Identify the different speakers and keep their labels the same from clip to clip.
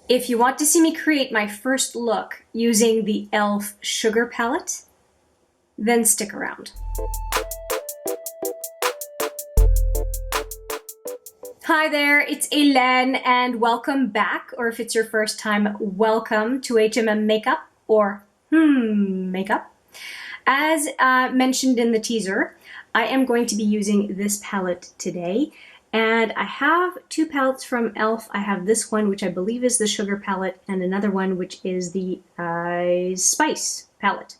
Speaker 1: If you want to see me create my first look using the e.l.f. Sugar palette, then stick around. Hi there, it's Hélène and welcome back, or if it's your first time, welcome to HMM Makeup or Makeup. As mentioned in the teaser, I am going to be using this palette today. And I have two palettes from e.l.f. I have this one, which I believe is the Sugar palette, and another one, which is the Spice palette.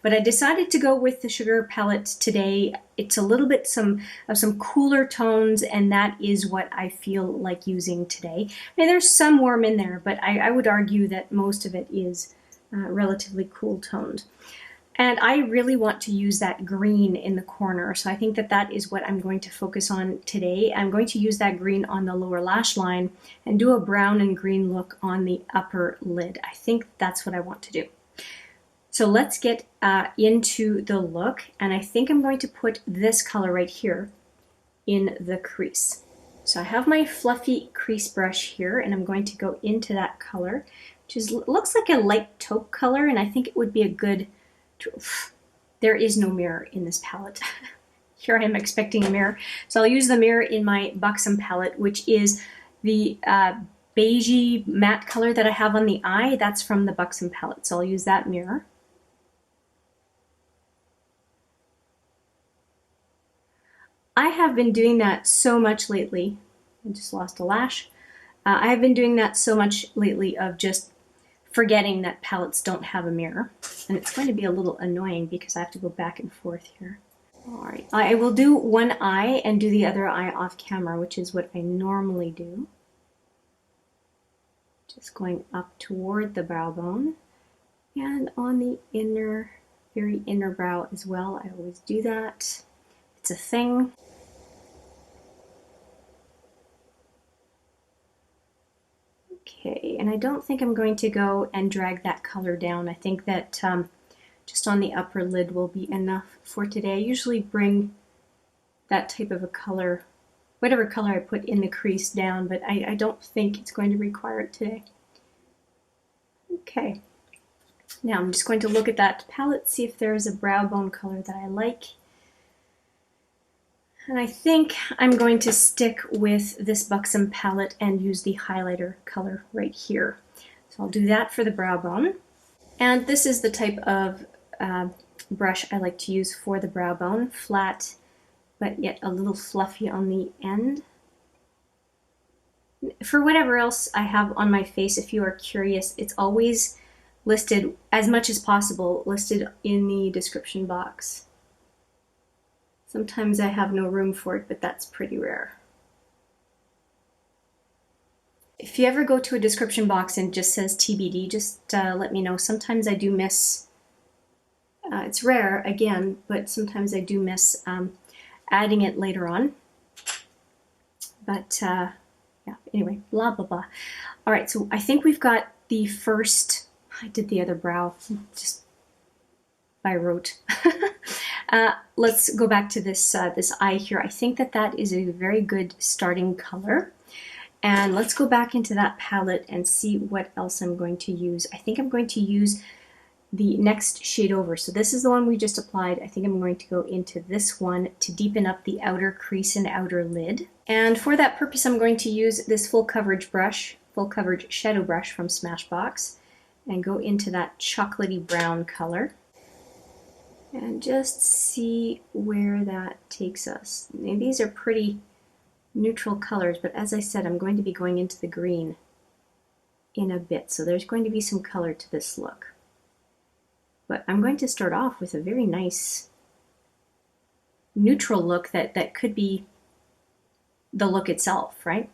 Speaker 1: But I decided to go with the Sugar palette today. It's a little bit of some cooler tones, and that is what I feel like using today. I mean, there's some warm in there, but I would argue that most of it is relatively cool toned. And I really want to use that green in the corner, so I think that that is what I'm going to focus on today. I'm going to use that green on the lower lash line and do a brown and green look on the upper lid. I think that's what I want to do. So let's get into the look, and I think I'm going to put this color right here in the crease. So I have my fluffy crease brush here, and I'm going to go into that color, which looks like a light taupe color, and I think it would be a good... There is no mirror in this palette. Here I am expecting a mirror. So I'll use the mirror in my Buxom palette, which is the beigey matte color that I have on the eye. That's from the Buxom palette. So I'll use that mirror. I have been doing that so much lately. I just lost a lash. I have been doing that so much lately of just forgetting that palettes don't have a mirror, and it's going to be a little annoying because I have to go back and forth here. All right, I will do one eye and do the other eye off camera, which is what I normally do. Just going up toward the brow bone and on the inner, very inner brow as well. I always do that. It's a thing. Okay, and I don't think I'm going to go and drag that color down. I think that just on the upper lid will be enough for today. I usually bring that type of a color, whatever color I put in the crease, down, but I don't think it's going to require it today. Okay, now I'm just going to look at that palette, see if there's a brow bone color that I like. And I think I'm going to stick with this Buxom palette and use the highlighter color right here. So I'll do that for the brow bone. And this is the type of brush I like to use for the brow bone. Flat, but yet a little fluffy on the end. For whatever else I have on my face, if you are curious, it's always listed, as much as possible, listed in the description box. Sometimes I have no room for it, but that's pretty rare. If you ever go to a description box and it just says TBD, just let me know. Sometimes I do miss, it's rare again, but sometimes I do miss adding it later on. But yeah, anyway, blah, blah, blah. All right, so I think we've got the first, I did the other brow, just by rote. Let's go back to this this eye here. I think that that is a very good starting color. And let's go back into that palette and see what else I'm going to use. I think I'm going to use the next shade over. So this is the one we just applied. I think I'm going to go into this one to deepen up the outer crease and outer lid. And for that purpose, I'm going to use this full coverage brush, full coverage shadow brush from Smashbox, and go into that chocolatey brown color. And just see where that takes us. And these are pretty neutral colors, but as I said, I'm going to be going into the green in a bit, so there's going to be some color to this look. But I'm going to start off with a very nice neutral look that could be the look itself, right?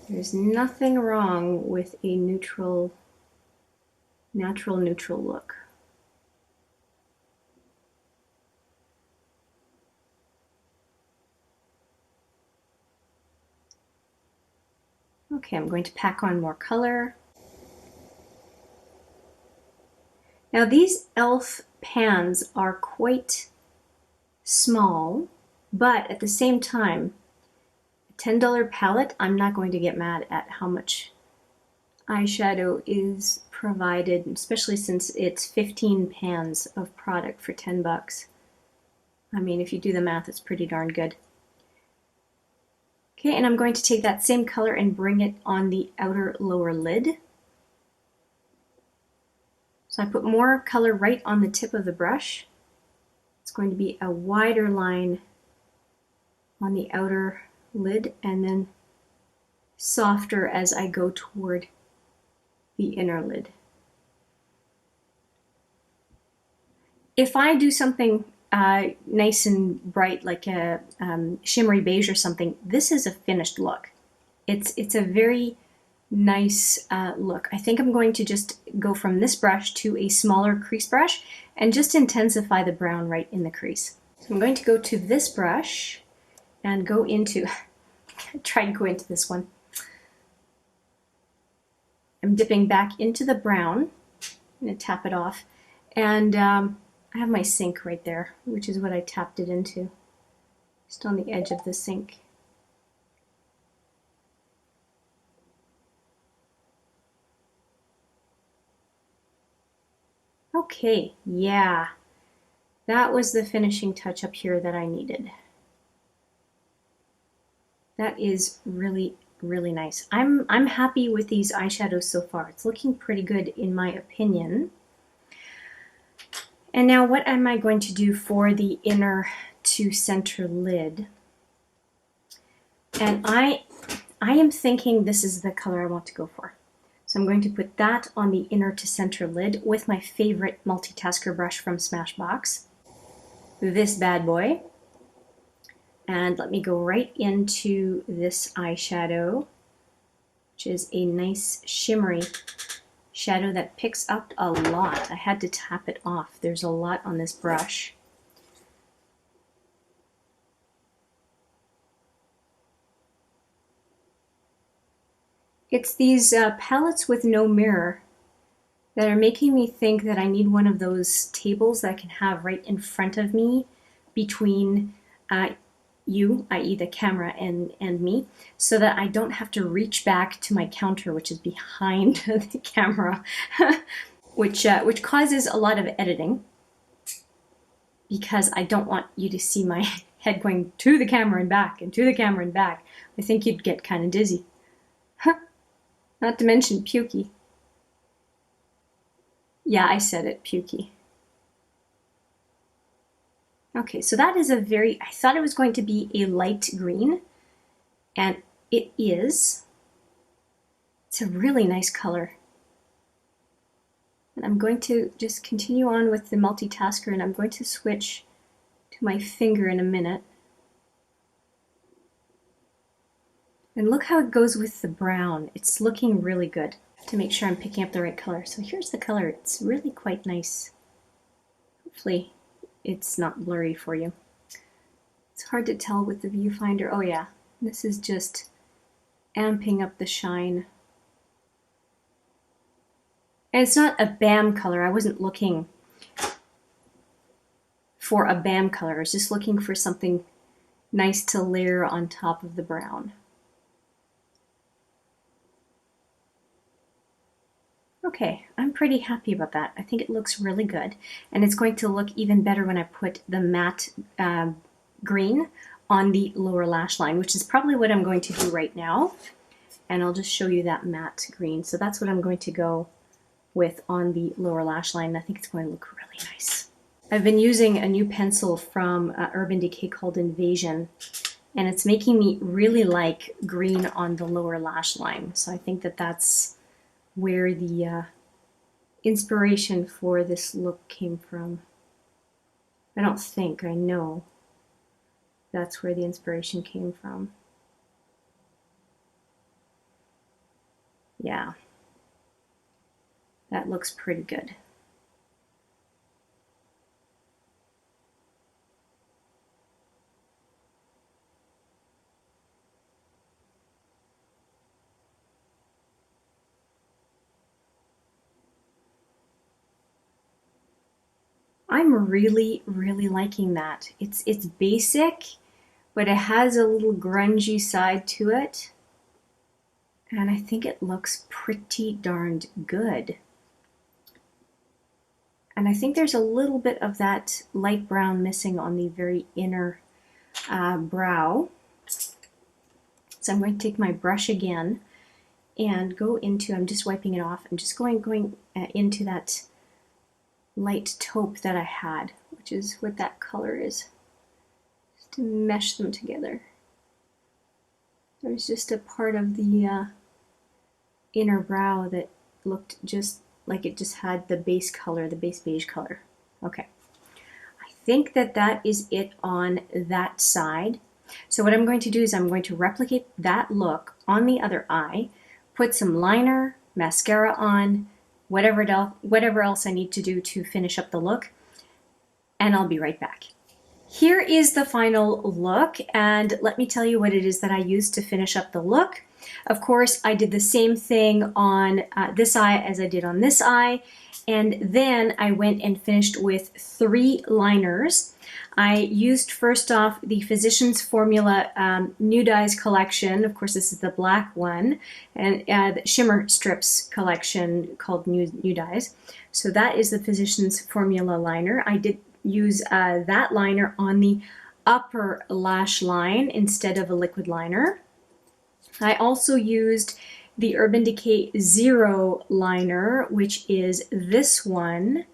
Speaker 1: There's nothing wrong with a neutral, natural neutral look. Okay, I'm going to pack on more color. Now these e.l.f. pans are quite small, but at the same time, a $10 palette, I'm not going to get mad at how much eyeshadow is provided, especially since it's 15 pans of product for 10 bucks. I mean, if you do the math, it's pretty darn good. Okay, and I'm going to take that same color and bring it on the outer lower lid. So I put more color right on the tip of the brush. It's going to be a wider line on the outer lid and then softer as I go toward the inner lid. If I do something nice and bright, like a shimmery beige or something, this is a finished look. It's a very nice look. I think I'm going to just go from this brush to a smaller crease brush and just intensify the brown right in the crease. So I'm going to go to this brush and go into, try to go into this one. I'm dipping back into the brown. I'm going to tap it off. And I have my sink right there, which is what I tapped it into. Just on the edge of the sink. Okay, yeah. That was the finishing touch up here that I needed. That is really, really nice. I'm happy with these eyeshadows so far. It's looking pretty good in my opinion. And now what am I going to do for the inner to center lid? And I am thinking this is the color I want to go for. So I'm going to put that on the inner to center lid with my favorite multitasker brush from Smashbox. This bad boy. And let me go right into this eyeshadow, which is a nice shimmery shadow that picks up a lot. I had to tap it off. There's a lot on this brush. It's these palettes with no mirror that are making me think that I need one of those tables that I can have right in front of me between you, i.e. the camera, and me, so that I don't have to reach back to my counter, which is behind the camera, which causes a lot of editing because I don't want you to see my head going to the camera and back and to the camera and back. I think you'd get kind of dizzy. Not to mention pukey. Yeah, I said it, pukey. Okay, so that is I thought it was going to be a light green, and it is. It's a really nice color. And I'm going to just continue on with the multitasker, and I'm going to switch to my finger in a minute. And look how it goes with the brown. It's looking really good. To make sure I'm picking up the right color. So here's the color. It's really quite nice. Hopefully it's not blurry for you. It's hard to tell with the viewfinder. Oh yeah, this is just amping up the shine. And it's not a BAM color. I wasn't looking for a BAM color. I was just looking for something nice to layer on top of the brown. Okay, I'm pretty happy about that. I think it looks really good. And it's going to look even better when I put the matte green on the lower lash line, which is probably what I'm going to do right now. And I'll just show you that matte green. So that's what I'm going to go with on the lower lash line. I think it's going to look really nice. I've been using a new pencil from Urban Decay called Invasion, and it's making me really like green on the lower lash line. So I think that that's where the inspiration for this look came from. I don't think, I know that's where the inspiration came from. Yeah, that looks pretty good. I'm really, really liking that. It's basic, but it has a little grungy side to it. And I think it looks pretty darned good. And I think there's a little bit of that light brown missing on the very inner brow. So I'm going to take my brush again and go into, I'm just wiping it off, I'm just going into that light taupe that I had, which is what that color is, just to mesh them together. There's just a part of the inner brow that looked just like it just had the base color, the base beige color. Okay, I think that that is it on that side. So what I'm going to do is I'm going to replicate that look on the other eye, put some liner, mascara on, whatever else I need to do to finish up the look, and I'll be right back. Here is the final look, and let me tell you what it is that I used to finish up the look. Of course, I did the same thing on this eye as I did on this eye, and then I went and finished with 3 liners. I used first off the Physicians Formula Nude Eyes collection. Of course, this is the black one, and the Shimmer Strips collection called Nude Eyes. So that is the Physicians Formula liner. I did use that liner on the upper lash line instead of a liquid liner. I also used the Urban Decay Zero liner, which is this one,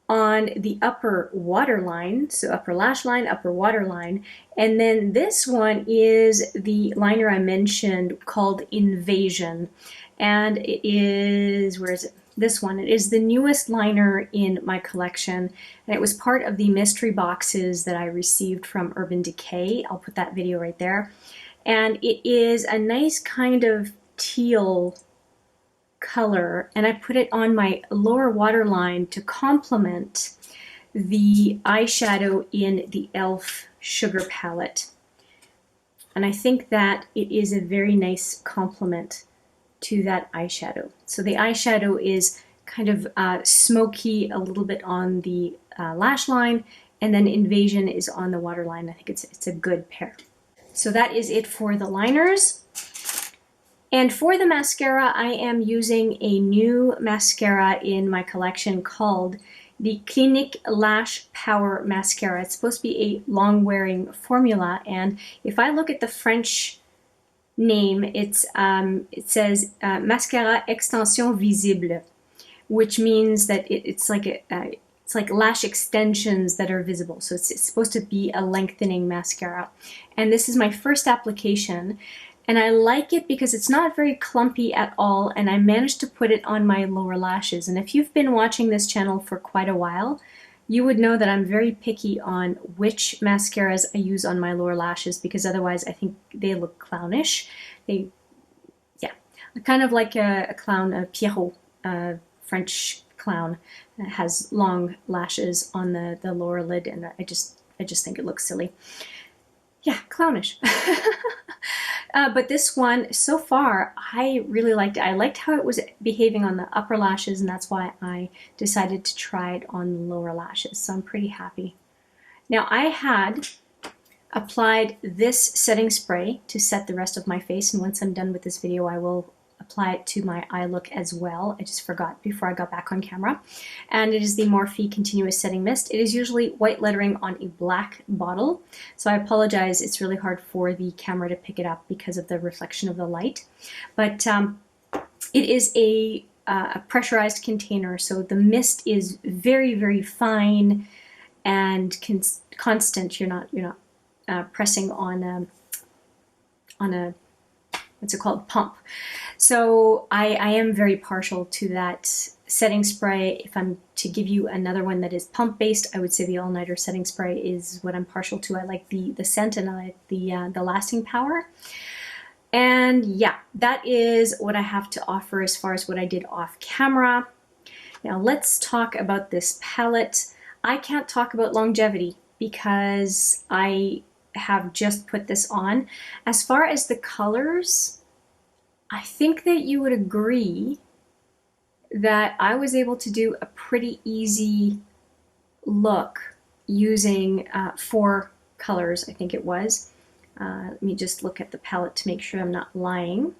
Speaker 1: on the upper waterline, so upper lash line, upper waterline, and then this one is the liner I mentioned called Invasion, and it is, where is it? This one. It is the newest liner in my collection, and it was part of the mystery boxes that I received from Urban Decay. I'll put that video right there, and it is a nice kind of teal color, and I put it on my lower waterline to complement the eyeshadow in the e.l.f. Sugar palette. And I think that it is a very nice complement to that eyeshadow. So the eyeshadow is kind of smoky, a little bit on the lash line, and then Invasion is on the waterline. I think it's a good pair. So that is it for the liners. And for the mascara, I am using a new mascara in my collection called the Clinique Lash Power Mascara. It's supposed to be a long-wearing formula, and if I look at the French name, it says Mascara Extension Visible, which means that it's like lash extensions that are visible. So it's supposed to be a lengthening mascara. And this is my first application. And I like it because it's not very clumpy at all, and I managed to put it on my lower lashes. And if you've been watching this channel for quite a while, you would know that I'm very picky on which mascaras I use on my lower lashes, because otherwise I think they look clownish. Yeah, kind of like a clown, a Pierrot, French clown, that has long lashes on the lower lid, and I just think it looks silly. Yeah, clownish. But this one, so far, I really liked it. I liked how it was behaving on the upper lashes, and that's why I decided to try it on the lower lashes. So I'm pretty happy. Now, I had applied this setting spray to set the rest of my face, and once I'm done with this video, I will apply it to my eye look as well. I just forgot before I got back on camera. And it is the Morphe Continuous Setting Mist. It is usually white lettering on a black bottle, so I apologize, it's really hard for the camera to pick it up because of the reflection of the light. But it is a pressurized container, so the mist is very, very fine and constant. You're not pressing on a what's it called, pump. So I am very partial to that setting spray. If I'm to give you another one that is pump based, I would say the All Nighter setting spray is what I'm partial to. I like the scent, and I like the lasting power. And yeah, that is what I have to offer as far as what I did off camera. Now let's talk about this palette. I can't talk about longevity because I have just put this on. As far as the colors, I think that you would agree that I was able to do a pretty easy look using 4 colors, I think it was. Let me just look at the palette to make sure I'm not lying.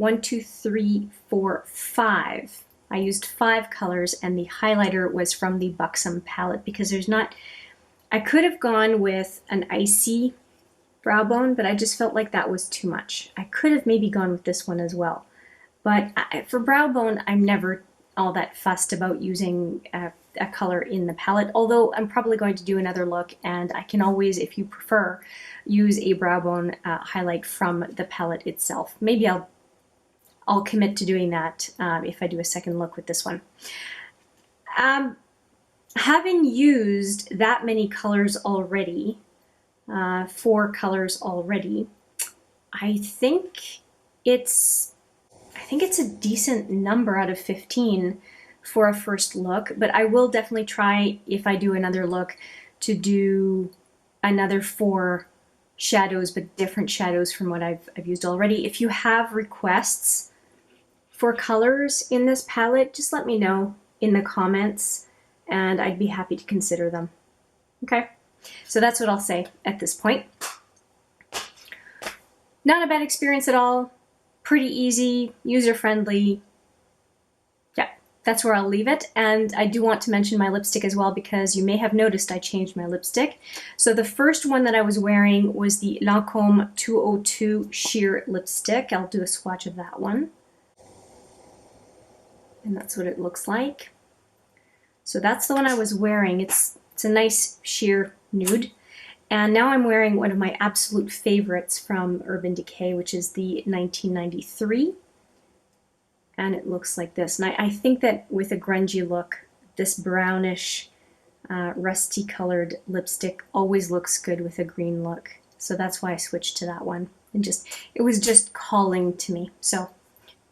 Speaker 1: 1, 2, 3, 4, 5. I used 5 colors, and the highlighter was from the Buxom palette because there's not, I could have gone with an icy brow bone, but I just felt like that was too much. I could have maybe gone with this one as well. But for brow bone, I'm never all that fussed about using a color in the palette, although I'm probably going to do another look, and I can always, if you prefer, use a brow bone highlight from the palette itself. Maybe I'll commit to doing that if I do a second look with this one. Having used that many colors already, 4 colors already, I think it's a decent number out of 15 for a first look, but I will definitely try, if I do another look, to do another 4 shadows, but different shadows from what I've used already. If you have requests for colors in this palette, just let me know in the comments, and I'd be happy to consider them. Okay, so that's what I'll say at this point. Not a bad experience at all. Pretty easy, user-friendly. Yeah, that's where I'll leave it. And I do want to mention my lipstick as well, because you may have noticed I changed my lipstick. So the first one that I was wearing was the Lancôme 202 Sheer Lipstick. I'll do a swatch of that one. And that's what it looks like. So that's the one I was wearing. It's a nice sheer nude. And now I'm wearing one of my absolute favorites from Urban Decay, which is the 1993. And it looks like this. And I think that with a grungy look, this brownish, rusty colored lipstick always looks good with a green look. So that's why I switched to that one. And it was just calling to me. So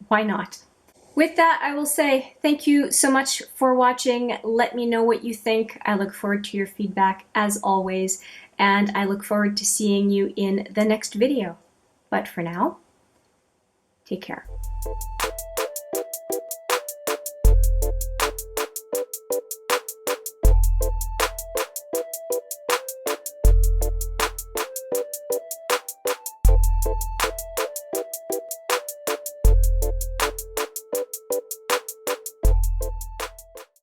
Speaker 1: why not? With that, I will say thank you so much for watching. Let me know what you think. I look forward to your feedback as always, and I look forward to seeing you in the next video. But for now, take care.